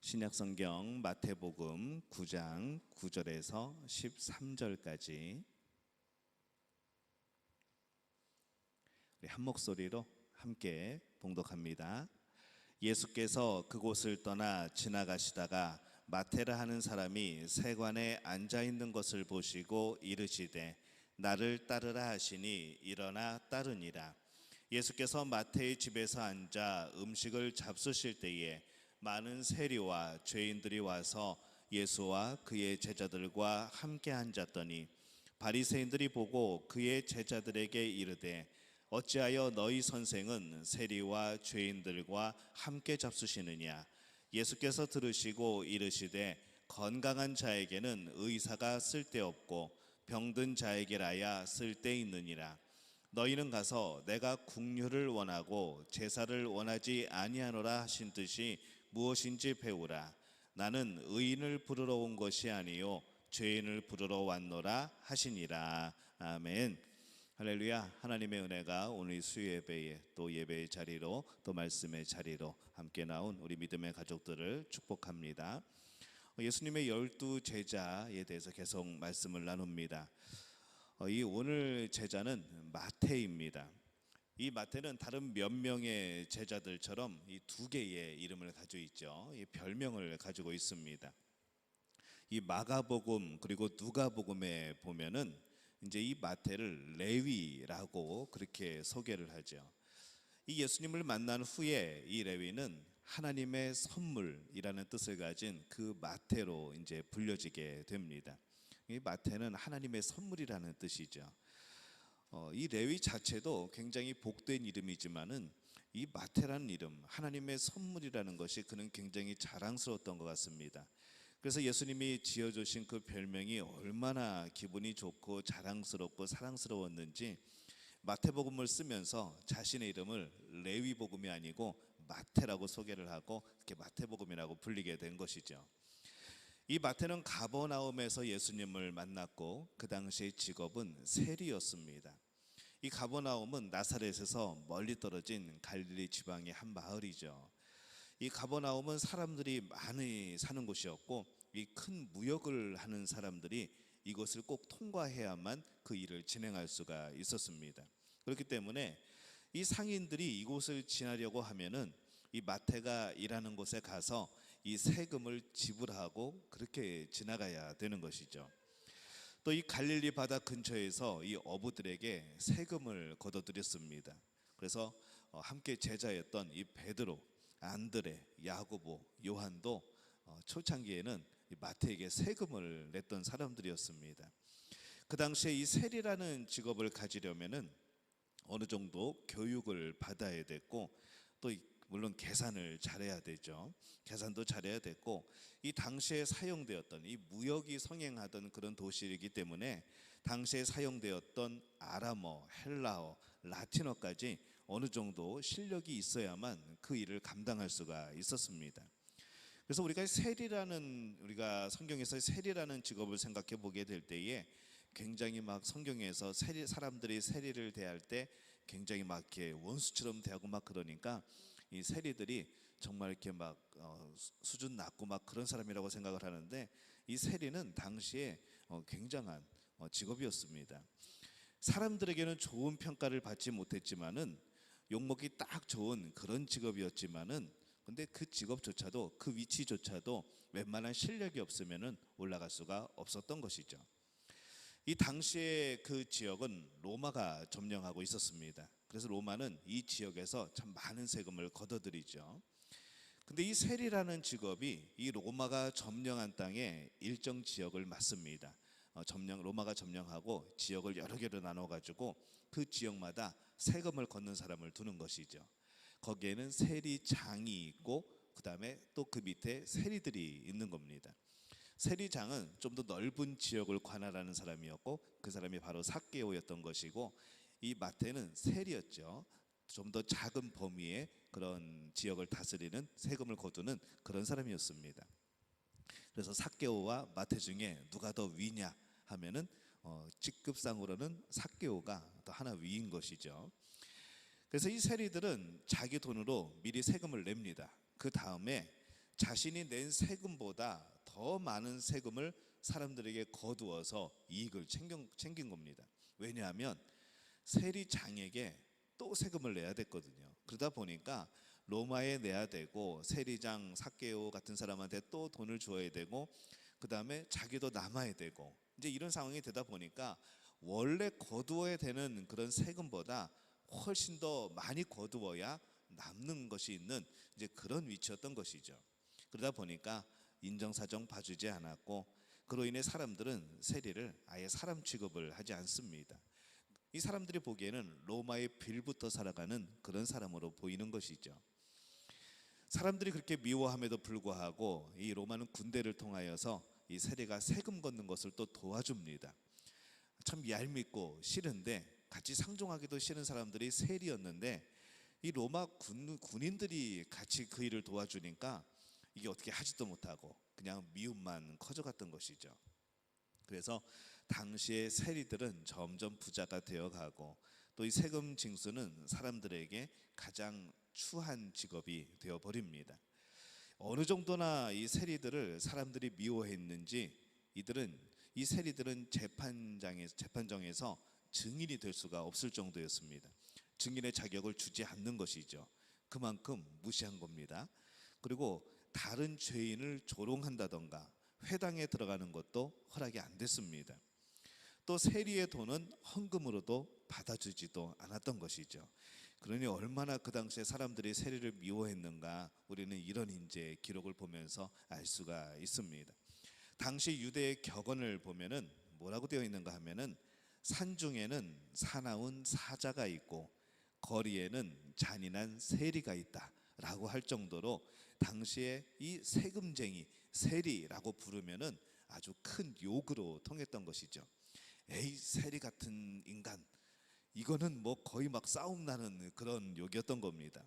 신약성경 마태복음 9장 9절에서 13절까지 우리 한 목소리로 함께 봉독합니다. 예수께서 그곳을 떠나 지나가시다가 마태라 하는 사람이 세관에 앉아 있는 것을 보시고 이르시되 나를 따르라 하시니 일어나 따르니라. 예수께서 마태의 집에서 앉아 음식을 잡수실 때에 많은 세리와 죄인들이 와서 예수와 그의 제자들과 함께 앉았더니 바리새인들이 보고 그의 제자들에게 이르되 어찌하여 너희 선생은 세리와 죄인들과 함께 잡수시느냐. 예수께서 들으시고 이르시되 건강한 자에게는 의사가 쓸데없고 병든 자에게라야 쓸데있느니라. 너희는 가서 내가 긍휼을 원하고 제사를 원하지 아니하노라 하신 뜻이 무엇인지 배우라. 나는 의인을 부르러 온 것이 아니요 죄인을 부르러 왔노라 하시니라. 아멘. 할렐루야. 하나님의 은혜가 오늘 수요 예배에 또 예배의 자리로 또 말씀의 자리로 함께 나온 우리 믿음의 가족들을 축복합니다. 예수님의 12 제자에 대해서 계속 말씀을 나눕니다. 이 오늘 제자는 마태입니다. 이 마태는 다른 몇 명의 제자들처럼 이 두 개의 이름을 가지고 있죠. 이 별명을 가지고 있습니다. 이 마가복음 그리고 누가복음에 보면은 이제 이 마태를 레위라고 그렇게 소개를 하죠. 이 예수님을 만난 후에 이 레위는 하나님의 선물이라는 뜻을 가진 그 마태로 이제 불려지게 됩니다. 이 마태는 하나님의 선물이라는 뜻이죠. 이 레위 자체도 굉장히 복된 이름이지만은 이 마태라는 이름, 하나님의 선물이라는 것이 그는 굉장히 자랑스러웠던 것 같습니다. 그래서 예수님이 지어주신 그 별명이 얼마나 기분이 좋고 자랑스럽고 사랑스러웠는지 마태복음을 쓰면서 자신의 이름을 레위복음이 아니고 마태라고 소개를 하고 이렇게 마태복음이라고 불리게 된 것이죠. 이 마태는 가버나움에서 예수님을 만났고 그 당시의 직업은 세리였습니다. 이 가버나움은 나사렛에서 멀리 떨어진 갈릴리 지방의 한 마을이죠. 이 가버나움은 사람들이 많이 사는 곳이었고 이 큰 무역을 하는 사람들이 이곳을 꼭 통과해야만 그 일을 진행할 수가 있었습니다. 그렇기 때문에 이 상인들이 이곳을 지나려고 하면은 이 마태가 일하는 곳에 가서 이 세금을 지불하고 그렇게 지나가야 되는 것이죠. 또 이 갈릴리 바다 근처에서 이 어부들에게 세금을 걷어들였습니다. 그래서 함께 제자였던 이 베드로, 안드레, 야고보, 요한도 초창기에는 이 마태에게 세금을 냈던 사람들이었습니다. 그 당시에 이 세리라는 직업을 가지려면은 어느 정도 교육을 받아야 됐고 또 물론 계산을 잘해야 되죠. 계산도 잘해야 됐고 이 당시에 사용되었던 이 무역이 성행하던 그런 도시이기 때문에 당시에 사용되었던 아람어, 헬라어, 라틴어까지 어느 정도 실력이 있어야만 그 일을 감당할 수가 있었습니다. 그래서 우리가 성경에서 세리라는 직업을 생각해 보게 될 때에 굉장히 막 성경에서 사람들이 세리를 대할 때 굉장히 막 이렇게 원수처럼 대하고 막 그러니까 이 세리들이 정말 이렇게 막 수준 낮고 막 그런 사람이라고 생각을 하는데 이 세리는 당시에 굉장한 직업이었습니다. 사람들에게는 좋은 평가를 받지 못했지만은 욕먹기 딱 좋은 그런 직업이었지만은 근데 그 직업조차도 그 위치조차도 웬만한 실력이 없으면은 올라갈 수가 없었던 것이죠. 이 당시에 그 지역은 로마가 점령하고 있었습니다. 그래서 로마는 이 지역에서 참 많은 세금을 걷어들이죠. 근데 이 세리라는 직업이 이 로마가 점령한 땅에 일정 지역을 맡습니다. 로마가 점령하고 지역을 여러 개로 나눠 가지고 그 지역마다 세금을 걷는 사람을 두는 것이죠. 거기에는 세리장이 있고 그다음에 또 그 밑에 세리들이 있는 겁니다. 세리장은 좀 더 넓은 지역을 관할하는 사람이었고 그 사람이 바로 삭개오였던 것이고 이 마태는 세리였죠. 좀 더 작은 범위의 그런 지역을 다스리는 세금을 거두는 그런 사람이었습니다. 그래서 삭개오와 마태 중에 누가 더 위냐 하면은 직급상으로는 삭개오가 더 하나 위인 것이죠. 그래서 이 세리들은 자기 돈으로 미리 세금을 냅니다. 그 다음에 자신이 낸 세금보다 더 많은 세금을 사람들에게 거두어서 이익을 챙긴 겁니다. 왜냐하면 세리장에게 또 세금을 내야 됐거든요. 그러다 보니까 로마에 내야 되고 세리장 삭개오 같은 사람한테 또 돈을 줘야 되고 그 다음에 자기도 남아야 되고 이제 이런 상황이 되다 보니까 원래 거두어야 되는 그런 세금보다 훨씬 더 많이 거두어야 남는 것이 있는 이제 그런 위치였던 것이죠. 그러다 보니까 인정사정 봐주지 않았고 그로 인해 사람들은 세리를 아예 사람 취급을 하지 않습니다. 이 사람들이 보기에는 로마의 빌부터 살아가는 그런 사람으로 보이는 것이죠. 사람들이 그렇게 미워함에도 불구하고 이 로마는 군대를 통하여서 이 세리가 세금 걷는 것을 또 도와줍니다. 참 얄밉고 싫은데 같이 상종하기도 싫은 사람들이 세리였는데 이 로마 군인들이 같이 그 일을 도와주니까 이게 어떻게 하지도 못하고 그냥 미움만 커져갔던 것이죠. 그래서 당시의 세리들은 점점 부자가 되어가고 또 이 세금 징수는 사람들에게 가장 추한 직업이 되어버립니다. 어느 정도나 이 세리들을 사람들이 미워했는지 이 세리들은 재판정에서 증인이 될 수가 없을 정도였습니다. 증인의 자격을 주지 않는 것이죠. 그만큼 무시한 겁니다. 그리고 다른 죄인을 조롱한다던가 회당에 들어가는 것도 허락이 안 됐습니다. 또 세리의 돈은 헌금으로도 받아주지도 않았던 것이죠. 그러니 얼마나 그 당시에 사람들이 세리를 미워했는가 우리는 이런 이제 기록을 보면서 알 수가 있습니다. 당시 유대의 격언을 보면은 뭐라고 되어 있는가 하면은 산중에는 사나운 사자가 있고 거리에는 잔인한 세리가 있다라고 할 정도로 당시에 이 세금쟁이 세리라고 부르면은 아주 큰 욕으로 통했던 것이죠. 에이 세리 같은 인간, 이거는 뭐 거의 막 싸움 나는 그런 욕이었던 겁니다.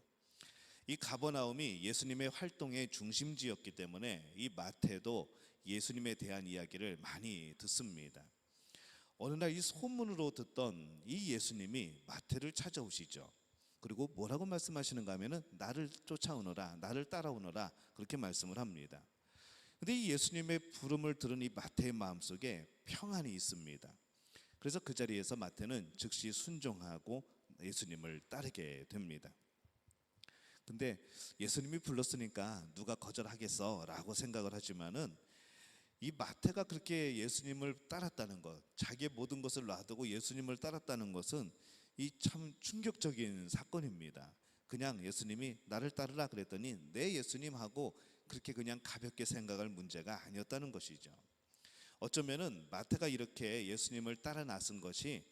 이 가버나움이 예수님의 활동의 중심지였기 때문에 이 마태도 예수님에 대한 이야기를 많이 듣습니다. 어느 날 이 소문으로 듣던 이 예수님이 마태를 찾아오시죠. 그리고 뭐라고 말씀하시는가 하면은 나를 쫓아오너라, 나를 따라오너라 그렇게 말씀을 합니다. 근데 이 예수님의 부름을 들은 이 마태의 마음속에 평안이 있습니다. 그래서 그 자리에서 마태는 즉시 순종하고 예수님을 따르게 됩니다. 근데 예수님이 불렀으니까 누가 거절하겠어 라고 생각을 하지만은 이 마태가 그렇게 예수님을 따랐다는 것, 자기의 모든 것을 놔두고 예수님을 따랐다는 것은 이 참 충격적인 사건입니다. 그냥 예수님이 나를 따르라 그랬더니 내 예수님하고 그렇게 그냥 가볍게 생각할 문제가 아니었다는 것이죠. 어쩌면은 마태가 이렇게 예수님을 따라 나선 것이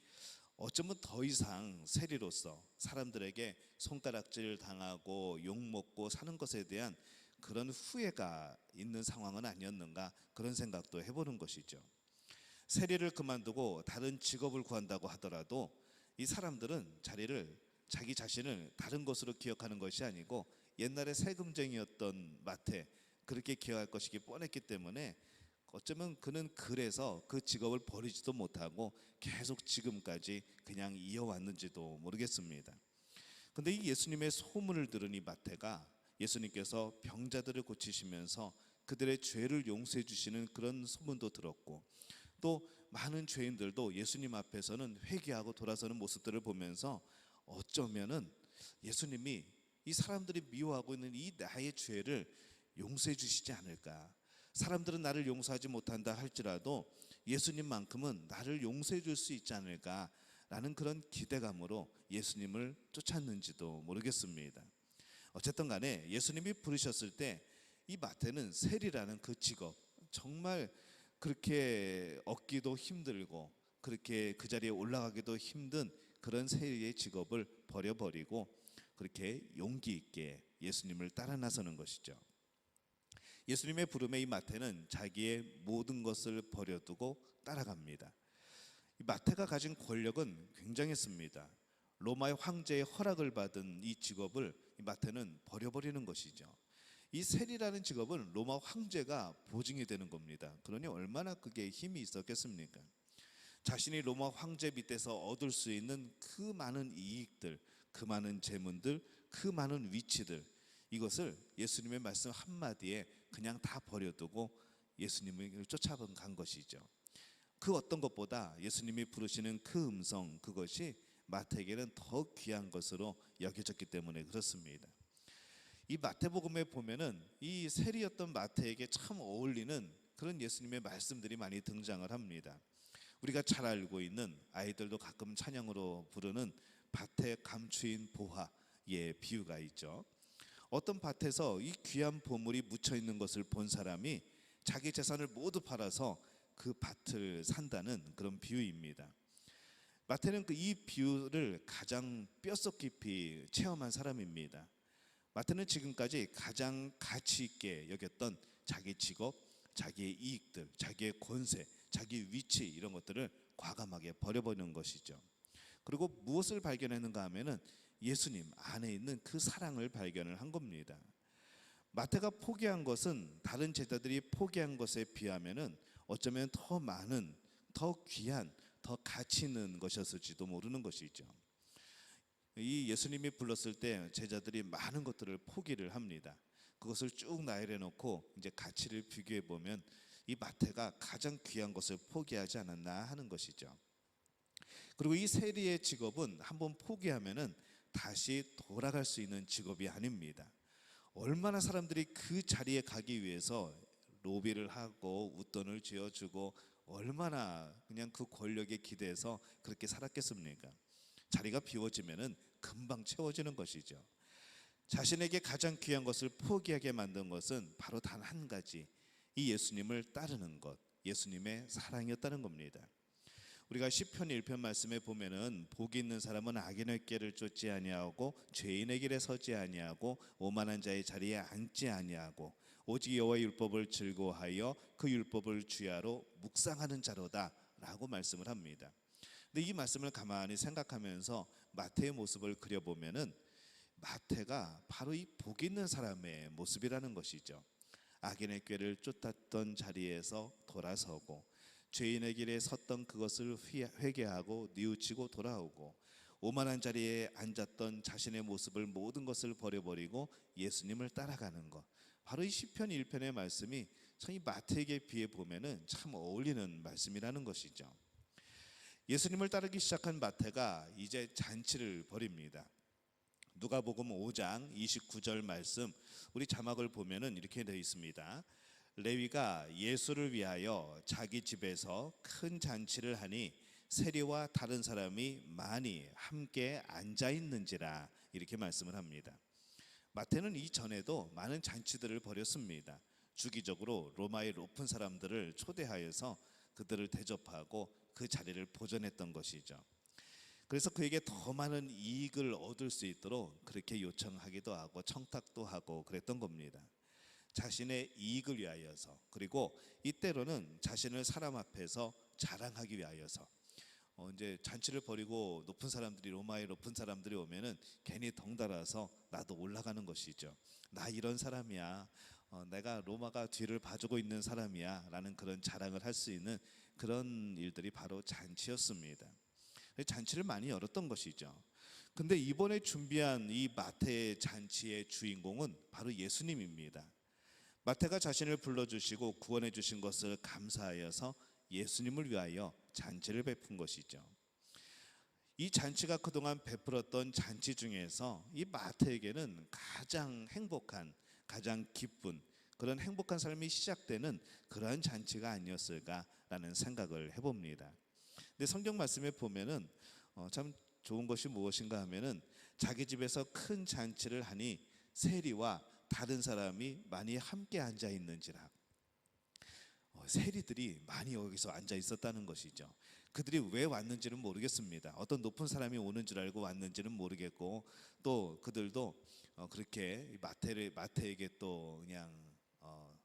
어쩌면 더 이상 세리로서 사람들에게 손가락질 당하고 욕먹고 사는 것에 대한 그런 후회가 있는 상황은 아니었는가 그런 생각도 해보는 것이죠. 세리를 그만두고 다른 직업을 구한다고 하더라도 이 사람들은 자기 자신을 다른 것으로 기억하는 것이 아니고 옛날에 세금쟁이였던 마태 그렇게 기억할 것이기 뻔했기 때문에 어쩌면 그는 그래서 그 직업을 버리지도 못하고 계속 지금까지 그냥 이어왔는지도 모르겠습니다. 근데 이 예수님의 소문을 들은 이 마태가 예수님께서 병자들을 고치시면서 그들의 죄를 용서해 주시는 그런 소문도 들었고 또 많은 죄인들도 예수님 앞에서는 회개하고 돌아서는 모습들을 보면서 어쩌면은 예수님이 이 사람들이 미워하고 있는 이 나의 죄를 용서해 주시지 않을까, 사람들은 나를 용서하지 못한다 할지라도 예수님만큼은 나를 용서해 줄 수 있지 않을까라는 그런 기대감으로 예수님을 쫓았는지도 모르겠습니다. 어쨌든 간에 예수님이 부르셨을 때 이 마태는 세리라는 그 직업, 정말 그렇게 얻기도 힘들고 그렇게 그 자리에 올라가기도 힘든 그런 세리의 직업을 버려버리고 그렇게 용기 있게 예수님을 따라 나서는 것이죠. 예수님의 부름에 이 마태는 자기의 모든 것을 버려두고 따라갑니다. 이 마태가 가진 권력은 굉장했습니다. 로마의 황제의 허락을 받은 이 직업을 이 마태는 버려버리는 것이죠. 이 세리라는 직업은 로마 황제가 보증이 되는 겁니다. 그러니 얼마나 그게 힘이 있었겠습니까? 자신이 로마 황제 밑에서 얻을 수 있는 그 많은 이익들, 그 많은 재문들, 그 많은 위치들, 이것을 예수님의 말씀 한마디에 그냥 다 버려두고 예수님을 쫓아간 것이죠. 그 어떤 것보다 예수님이 부르시는 그 음성, 그것이 마태에게는 더 귀한 것으로 여겨졌기 때문에 그렇습니다. 이 마태복음에 보면은 이 세리였던 마태에게 참 어울리는 그런 예수님의 말씀들이 많이 등장을 합니다. 우리가 잘 알고 있는, 아이들도 가끔 찬양으로 부르는 밭에 감추인 보화의 비유가 있죠. 어떤 밭에서 이 귀한 보물이 묻혀 있는 것을 본 사람이 자기 재산을 모두 팔아서 그 밭을 산다는 그런 비유입니다. 마태는 이 비유를 가장 뼛속 깊이 체험한 사람입니다. 마태는 지금까지 가장 가치 있게 여겼던 자기 직업, 자기의 이익들, 자기의 권세, 자기 위치, 이런 것들을 과감하게 버려버리는 것이죠. 그리고 무엇을 발견했는가 하면은 예수님 안에 있는 그 사랑을 발견을 한 겁니다. 마태가 포기한 것은 다른 제자들이 포기한 것에 비하면은 어쩌면 더 많은, 더 귀한, 더 가치 있는 것이었을지도 모르는 것이죠. 이 예수님이 불렀을 때 제자들이 많은 것들을 포기를 합니다. 그것을 쭉 나열해 놓고 이제 가치를 비교해 보면 이 마태가 가장 귀한 것을 포기하지 않았나 하는 것이죠. 그리고 이 세리의 직업은 한번 포기하면은 다시 돌아갈 수 있는 직업이 아닙니다. 얼마나 사람들이 그 자리에 가기 위해서 로비를 하고 웃돈을 쥐어주고 얼마나 그냥 그 권력에 기대서 그렇게 살았겠습니까? 자리가 비워지면은 금방 채워지는 것이죠. 자신에게 가장 귀한 것을 포기하게 만든 것은 바로 단 한 가지, 이 예수님을 따르는 것, 예수님의 사랑이었다는 겁니다. 우리가 시편 1편 말씀에 보면은 복이 있는 사람은 악인의 길을 쫓지 아니하고 죄인의 길에 서지 아니하고 오만한 자의 자리에 앉지 아니하고 오직 여호와의 율법을 즐거워하여 그 율법을 주야로 묵상하는 자로다라고 말씀을 합니다. 근데 이 말씀을 가만히 생각하면서 마태의 모습을 그려보면은 마태가 바로 이 복 있는 사람의 모습이라는 것이죠. 악인의 꾀를 쫓았던 자리에서 돌아서고 죄인의 길에 섰던 그것을 회개하고 뉘우치고 돌아오고 오만한 자리에 앉았던 자신의 모습을 모든 것을 버려버리고 예수님을 따라가는 것, 바로 이 시편 1편의 말씀이 참 이 마태에게 비해 보면은 참 어울리는 말씀이라는 것이죠. 예수님을 따르기 시작한 마태가 이제 잔치를 벌입니다. 누가복음 5장 29절 말씀, 우리 자막을 보면은 이렇게 되어 있습니다. 레위가 예수를 위하여 자기 집에서 큰 잔치를 하니 세리와 다른 사람이 많이 함께 앉아 있는지라, 이렇게 말씀을 합니다. 마태는 이전에도 많은 잔치들을 벌였습니다. 주기적으로 로마의 높은 사람들을 초대하여서 그들을 대접하고 그 자리를 보존했던 것이죠. 그래서 그에게 더 많은 이익을 얻을 수 있도록 그렇게 요청하기도 하고 청탁도 하고 그랬던 겁니다. 자신의 이익을 위하여서, 그리고 이때로는 자신을 사람 앞에서 자랑하기 위하여서, 이제 잔치를 벌이고 높은 사람들이, 로마의 높은 사람들이 오면은 괜히 덩달아서 나도 올라가는 것이죠. 나 이런 사람이야, 내가 로마가 뒤를 봐주고 있는 사람이야 라는 그런 자랑을 할 수 있는 그런 일들이 바로 잔치였습니다. 잔치를 많이 열었던 것이죠. 근데 이번에 준비한 이 마태의 잔치의 주인공은 바로 예수님입니다. 마태가 자신을 불러주시고 구원해 주신 것을 감사하여서 예수님을 위하여 잔치를 베푼 것이죠. 이 잔치가 그동안 베풀었던 잔치 중에서 이 마태에게는 가장 행복한, 가장 기쁜, 그런 행복한 삶이 시작되는 그러한 잔치가 아니었을까라는 생각을 해봅니다. 근데 성경 말씀에 보면은 참 좋은 것이 무엇인가 하면은 자기 집에서 큰 잔치를 하니 세리와 다른 사람이 많이 함께 앉아 있는지라. 세리들이 많이 여기서 앉아 있었다는 것이죠. 그들이 왜 왔는지는 모르겠습니다. 어떤 높은 사람이 오는 줄 알고 왔는지는 모르겠고, 또 그들도 그렇게 마태에게 또 그냥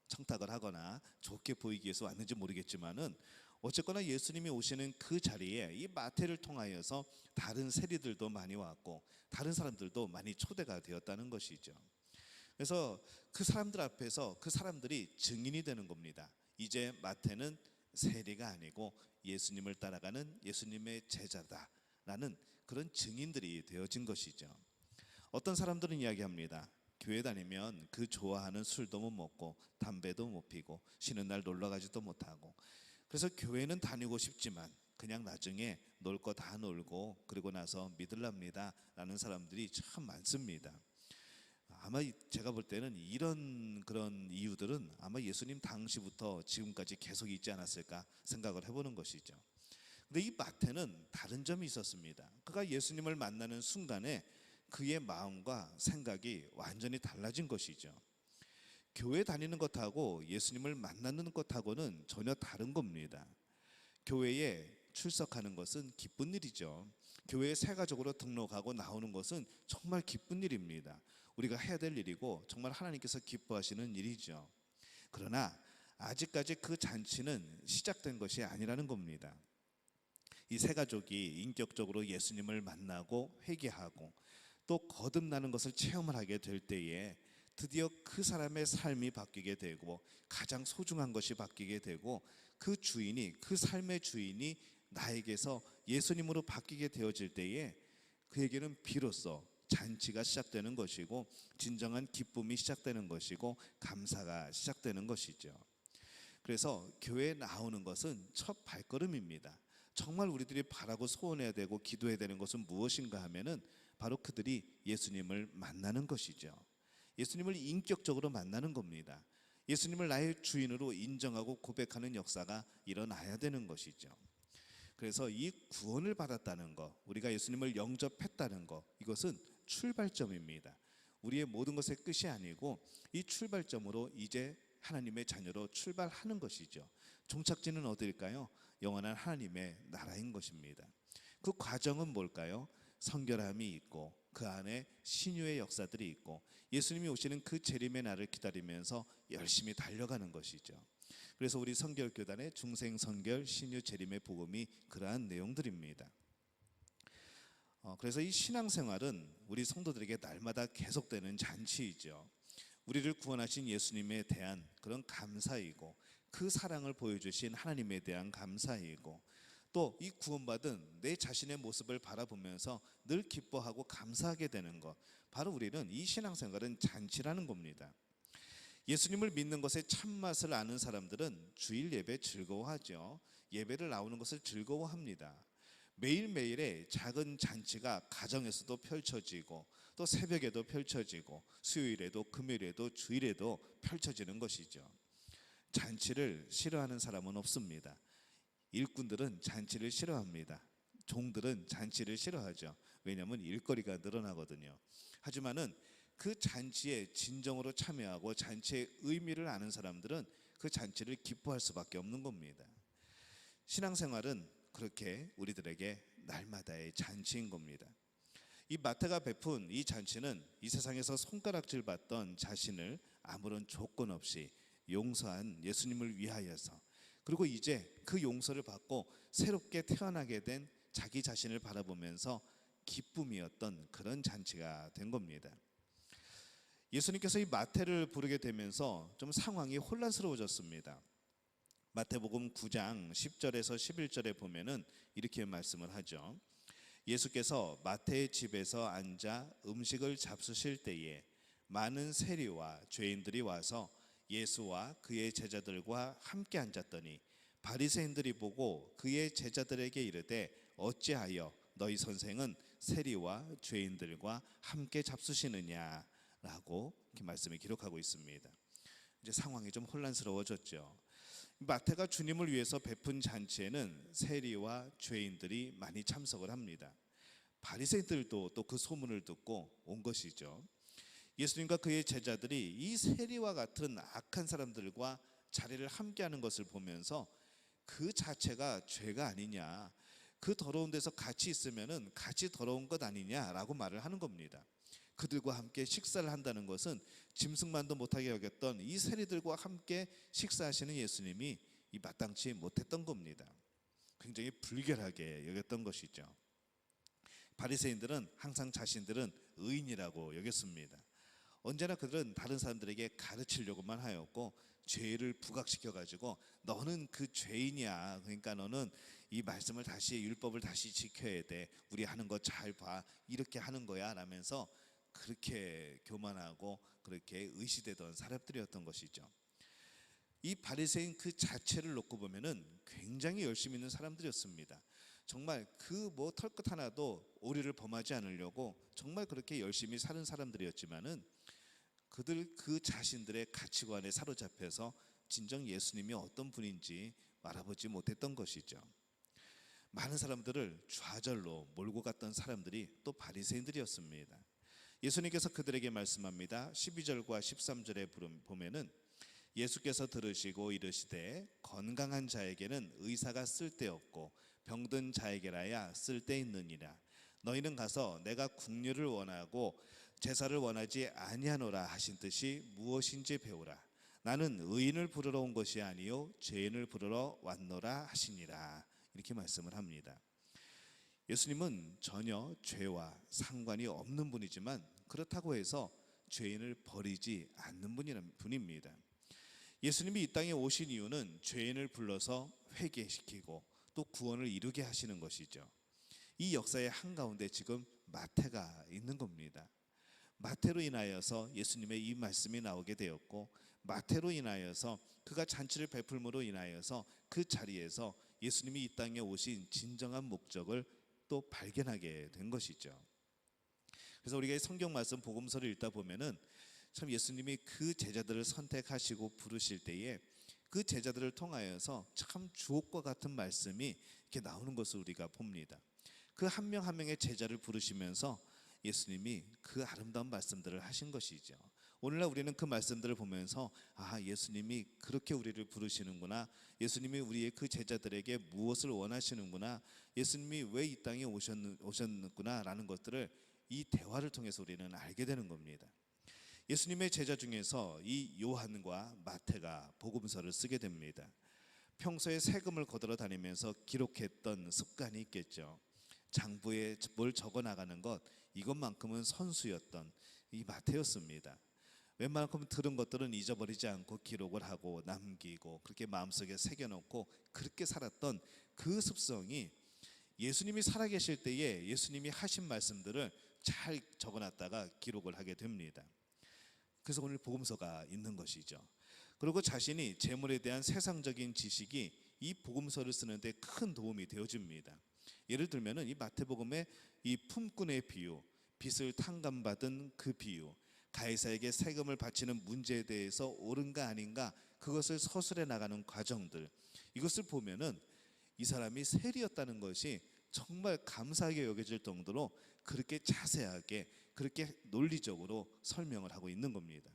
청탁을 하거나 좋게 보이기 위해서 왔는지 모르겠지만은 어쨌거나 예수님이 오시는 그 자리에 이 마태를 통하여서 다른 세리들도 많이 왔고 다른 사람들도 많이 초대가 되었다는 것이죠. 그래서 그 사람들 앞에서 그 사람들이 증인이 되는 겁니다. 이제 마태는 세리가 아니고 예수님을 따라가는 예수님의 제자다라는 그런 증인들이 되어진 것이죠. 어떤 사람들은 이야기합니다. 교회 다니면 그 좋아하는 술도 못 먹고 담배도 못 피고 쉬는 날 놀러 가지도 못하고, 그래서 교회는 다니고 싶지만 그냥 나중에 놀 거 다 놀고 그리고 나서 믿으랍니다 라는 사람들이 참 많습니다. 아마 제가 볼 때는 이런 그런 이유들은 아마 예수님 당시부터 지금까지 계속 있지 않았을까 생각을 해보는 것이죠. 근데 이 마태는 다른 점이 있었습니다. 그가 예수님을 만나는 순간에 그의 마음과 생각이 완전히 달라진 것이죠. 교회 다니는 것하고 예수님을 만나는 것하고는 전혀 다른 겁니다. 교회에 출석하는 것은 기쁜 일이죠. 교회에 새가족으로 등록하고 나오는 것은 정말 기쁜 일입니다. 우리가 해야 될 일이고 정말 하나님께서 기뻐하시는 일이죠. 그러나 아직까지 그 잔치는 시작된 것이 아니라는 겁니다. 이 새가족이 인격적으로 예수님을 만나고 회개하고 또 거듭나는 것을 체험을 하게 될 때에 드디어 그 사람의 삶이 바뀌게 되고 가장 소중한 것이 바뀌게 되고 그 주인이, 그 삶의 주인이 나에게서 예수님으로 바뀌게 되어질 때에 그에게는 비로소 잔치가 시작되는 것이고 진정한 기쁨이 시작되는 것이고 감사가 시작되는 것이죠. 그래서 교회에 나오는 것은 첫 발걸음입니다. 정말 우리들이 바라고 소원해야 되고 기도해야 되는 것은 무엇인가 하면은 바로 그들이 예수님을 만나는 것이죠. 예수님을 인격적으로 만나는 겁니다. 예수님을 나의 주인으로 인정하고 고백하는 역사가 일어나야 되는 것이죠. 그래서 이 구원을 받았다는 것, 우리가 예수님을 영접했다는 것, 이것은 출발점입니다. 우리의 모든 것의 끝이 아니고 이 출발점으로 이제 하나님의 자녀로 출발하는 것이죠. 종착지는 어디일까요? 영원한 하나님의 나라인 것입니다. 그 과정은 뭘까요? 성결함이 있고 그 안에 신유의 역사들이 있고 예수님이 오시는 그 재림의 날을 기다리면서 열심히 달려가는 것이죠. 그래서 우리 성결교단의 중생성결 신유 재림의 복음이 그러한 내용들입니다. 그래서 이 신앙생활은 우리 성도들에게 날마다 계속되는 잔치이죠. 우리를 구원하신 예수님에 대한 그런 감사이고 그 사랑을 보여주신 하나님에 대한 감사이고 또 이 구원받은 내 자신의 모습을 바라보면서 늘 기뻐하고 감사하게 되는 것, 바로 우리는 이 신앙생활은 잔치라는 겁니다. 예수님을 믿는 것의 참맛을 아는 사람들은 주일 예배 즐거워하죠. 예배를 나오는 것을 즐거워합니다. 매일매일의 작은 잔치가 가정에서도 펼쳐지고 또 새벽에도 펼쳐지고 수요일에도 금요일에도 주일에도 펼쳐지는 것이죠. 잔치를 싫어하는 사람은 없습니다. 일꾼들은 잔치를 싫어합니다. 종들은 잔치를 싫어하죠. 왜냐하면 일거리가 늘어나거든요. 하지만은 그 잔치에 진정으로 참여하고 잔치의 의미를 아는 사람들은 그 잔치를 기뻐할 수밖에 없는 겁니다. 신앙생활은 그렇게 우리들에게 날마다의 잔치인 겁니다. 이 마태가 베푼 이 잔치는 이 세상에서 손가락질 받던 자신을 아무런 조건 없이 용서한 예수님을 위하여서, 그리고 이제 그 용서를 받고 새롭게 태어나게 된 자기 자신을 바라보면서 기쁨이었던 그런 잔치가 된 겁니다. 예수님께서 이 마태를 부르게 되면서 좀 상황이 혼란스러워졌습니다. 마태복음 9장 10절에서 11절에 보면은 이렇게 말씀을 하죠. 예수께서 마태의 집에서 앉아 음식을 잡수실 때에 많은 세리와 죄인들이 와서 예수와 그의 제자들과 함께 앉았더니 바리새인들이 보고 그의 제자들에게 이르되 어찌하여 너희 선생은 세리와 죄인들과 함께 잡수시느냐라고 이렇게 말씀을 기록하고 있습니다. 이제 상황이 좀 혼란스러워졌죠. 마태가 주님을 위해서 베푼 잔치에는 세리와 죄인들이 많이 참석을 합니다. 바리새인들도 또 그 소문을 듣고 온 것이죠. 예수님과 그의 제자들이 이 세리와 같은 악한 사람들과 자리를 함께하는 것을 보면서 그 자체가 죄가 아니냐, 그 더러운 데서 같이 있으면은 같이 더러운 것 아니냐라고 말을 하는 겁니다. 그들과 함께 식사를 한다는 것은 짐승만도 못하게 여겼던 이 세리들과 함께 식사하시는 예수님이 이 마땅치 못했던 겁니다. 굉장히 불결하게 여겼던 것이죠. 바리새인들은 항상 자신들은 의인이라고 여겼습니다. 언제나 그들은 다른 사람들에게 가르치려고만 하였고 죄를 부각시켜 가지고 너는 그 죄인이야, 그러니까 너는 이 말씀을 다시 율법을 다시 지켜야 돼, 우리 하는 거 잘 봐, 이렇게 하는 거야 라면서 그렇게 교만하고 그렇게 의시되던 사람들이었던 것이죠. 이 바리새인 그 자체를 놓고 보면은 굉장히 열심히 있는 사람들이었습니다. 정말 그 뭐 털끝 하나도 오리를 범하지 않으려고 정말 그렇게 열심히 사는 사람들이었지만은 그들 그 자신들의 가치관에 사로잡혀서 진정 예수님이 어떤 분인지 알아보지 못했던 것이죠. 많은 사람들을 좌절로 몰고 갔던 사람들이 또 바리새인들이었습니다. 예수님께서 그들에게 말씀합니다. 12절과 13절에 보면은 예수께서 들으시고 이르시되 건강한 자에게는 의사가 쓸데없고 병든 자에게라야 쓸데있느니라. 너희는 가서 내가 국류를 원하고 제사를 원하지 아니하노라 하신 뜻이 무엇인지 배우라. 나는 의인을 부르러 온 것이 아니요 죄인을 부르러 왔노라 하시니라. 이렇게 말씀을 합니다. 예수님은 전혀 죄와 상관이 없는 분이지만 그렇다고 해서 죄인을 버리지 않는 분입니다. 예수님이 이 땅에 오신 이유는 죄인을 불러서 회개시키고 또 구원을 이루게 하시는 것이죠. 이 역사의 한가운데 지금 마태가 있는 겁니다. 마태로 인하여서 예수님의 이 말씀이 나오게 되었고, 마태로 인하여서 그가 잔치를 베풀므로 인하여서 그 자리에서 예수님이 이 땅에 오신 진정한 목적을 또 발견하게 된 것이죠. 그래서 우리가 성경 말씀 복음서를 읽다 보면은 참 예수님이 그 제자들을 선택하시고 부르실 때에 그 제자들을 통하여서 참 주옥과 같은 말씀이 이렇게 나오는 것을 우리가 봅니다. 그 한 명 한 명의 제자를 부르시면서 예수님이 그 아름다운 말씀들을 하신 것이죠. 오늘날 우리는 그 말씀들을 보면서 예수님이 그렇게 우리를 부르시는구나, 예수님이 우리의 그 제자들에게 무엇을 원하시는구나, 예수님이 왜 이 땅에 오셨구나 라는 것들을 이 대화를 통해서 우리는 알게 되는 겁니다. 예수님의 제자 중에서 이 요한과 마태가 복음서를 쓰게 됩니다. 평소에 세금을 거들어 다니면서 기록했던 습관이 있겠죠. 장부에 뭘 적어 나가는 것, 이것만큼은 선수였던 이 마태였습니다. 웬만큼 들은 것들은 잊어버리지 않고 기록을 하고 남기고 그렇게 마음속에 새겨놓고 그렇게 살았던 그 습성이 예수님이 살아계실 때에 예수님이 하신 말씀들을 잘 적어놨다가 기록을 하게 됩니다. 그래서 오늘 복음서가 있는 것이죠. 그리고 자신이 재물에 대한 세상적인 지식이 이 복음서를 쓰는데 큰 도움이 되어집니다. 예를 들면은 이 마태복음의 이 품꾼의 비유, 빚을 탕감받은 그 비유, 가이사에게 세금을 바치는 문제에 대해서 옳은가 아닌가 그것을 서술해 나가는 과정들, 이것을 보면은 이 사람이 세리였다는 것이 정말 감사하게 여겨질 정도로 그렇게 자세하게 그렇게 논리적으로 설명을 하고 있는 겁니다.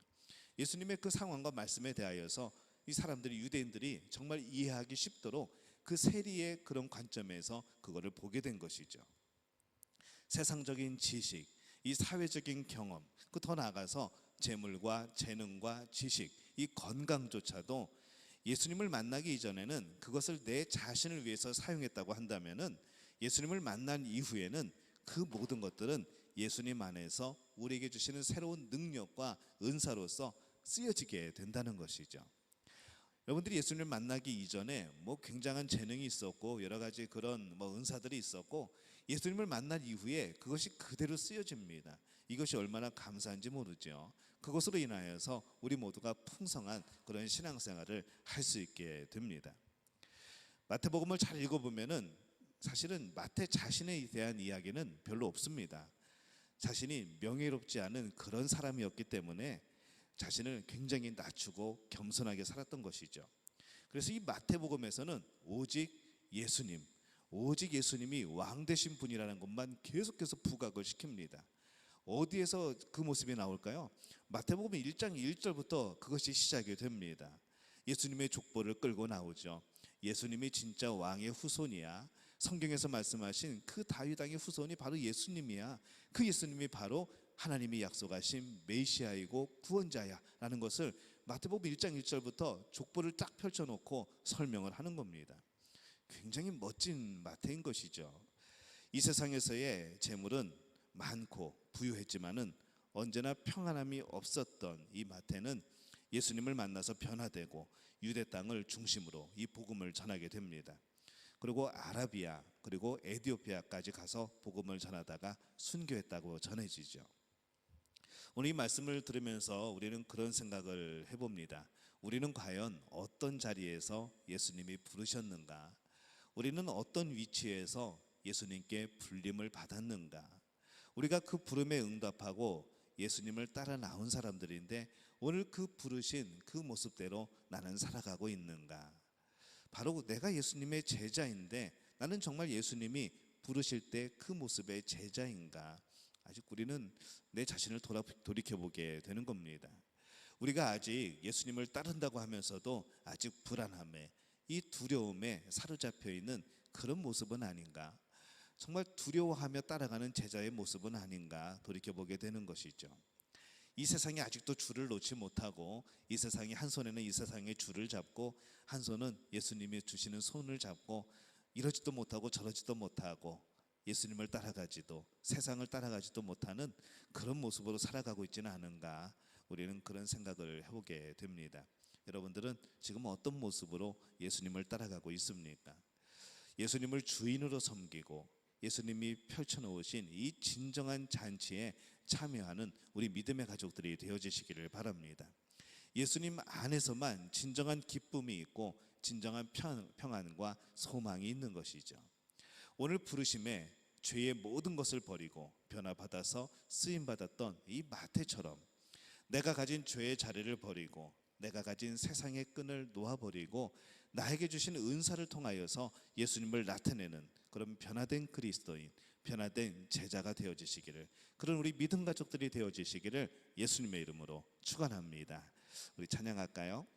예수님의 그 상황과 말씀에 대하여서 이 사람들이, 유대인들이 정말 이해하기 쉽도록 그 세리의 그런 관점에서 그거를 보게 된 것이죠. 세상적인 지식, 이 사회적인 경험, 그 더 나아가서 재물과 재능과 지식, 이 건강조차도 예수님을 만나기 이전에는 그것을 내 자신을 위해서 사용했다고 한다면은 예수님을 만난 이후에는 그 모든 것들은 예수님 안에서 우리에게 주시는 새로운 능력과 은사로서 쓰여지게 된다는 것이죠. 여러분들이 예수님을 만나기 이전에 뭐 굉장한 재능이 있었고 여러 가지 그런 은사들이 있었고 예수님을 만난 이후에 그것이 그대로 쓰여집니다. 이것이 얼마나 감사한지 모르죠. 그것으로 인하여서 우리 모두가 풍성한 그런 신앙생활을 할 수 있게 됩니다. 마태복음을 잘 읽어보면은 사실은 마태 자신에 대한 이야기는 별로 없습니다. 자신이 명예롭지 않은 그런 사람이었기 때문에 자신을 굉장히 낮추고 겸손하게 살았던 것이죠. 그래서 이 마태복음에서는 오직 예수님이 왕 되신 분이라는 것만 계속해서 부각을 시킵니다. 어디에서 그 모습이 나올까요? 마태복음 1장 1절부터 그것이 시작이 됩니다. 예수님의 족보를 끌고 나오죠. 예수님이 진짜 왕의 후손이야. 성경에서 말씀하신 그 다윗 왕의 후손이 바로 예수님이야. 그 예수님이 바로 하나님이 약속하신 메시아이고 구원자야 라는 것을 마태복음 1장 1절부터 족보를 딱 펼쳐놓고 설명을 하는 겁니다. 굉장히 멋진 마태인 것이죠. 이 세상에서의 재물은 많고 부유했지만은 언제나 평안함이 없었던 이 마태는 예수님을 만나서 변화되고 유대 땅을 중심으로 이 복음을 전하게 됩니다. 그리고 아라비아 그리고 에티오피아까지 가서 복음을 전하다가 순교했다고 전해지죠. 오늘 이 말씀을 들으면서 우리는 그런 생각을 해봅니다. 우리는 과연 어떤 자리에서 예수님이 부르셨는가? 우리는 어떤 위치에서 예수님께 불림을 받았는가? 우리가 그 부름에 응답하고 예수님을 따라 나온 사람들인데 오늘 그 부르신 그 모습대로 나는 살아가고 있는가? 바로 내가 예수님의 제자인데 나는 정말 예수님이 부르실 때 그 모습의 제자인가? 아직 우리는 내 자신을 돌이켜보게 되는 겁니다. 우리가 아직 예수님을 따른다고 하면서도 아직 불안함에, 이 두려움에 사로잡혀 있는 그런 모습은 아닌가? 정말 두려워하며 따라가는 제자의 모습은 아닌가 돌이켜보게 되는 것이죠. 이 세상이 아직도 줄을 놓지 못하고, 이 세상이 한 손에는 이 세상의 줄을 잡고 한 손은 예수님이 주시는 손을 잡고 이러지도 못하고 저러지도 못하고 예수님을 따라가지도, 세상을 따라가지도 못하는 그런 모습으로 살아가고 있지는 않은가, 우리는 그런 생각을 해보게 됩니다. 여러분들은 지금 어떤 모습으로 예수님을 따라가고 있습니까? 예수님을 주인으로 섬기고 예수님이 펼쳐놓으신 이 진정한 잔치에 참여하는 우리 믿음의 가족들이 되어지시기를 바랍니다. 예수님 안에서만 진정한 기쁨이 있고 진정한 평안과 소망이 있는 것이죠. 오늘 부르심에 죄의 모든 것을 버리고 변화받아서 쓰임받았던 이 마태처럼 내가 가진 죄의 자리를 버리고 내가 가진 세상의 끈을 놓아버리고 나에게 주신 은사를 통하여서 예수님을 나타내는 그런 변화된 그리스도인, 변화된 제자가 되어지시기를, 그런 우리 믿음 가족들이 되어지시기를 예수님의 이름으로 축원합니다. 우리 찬양할까요?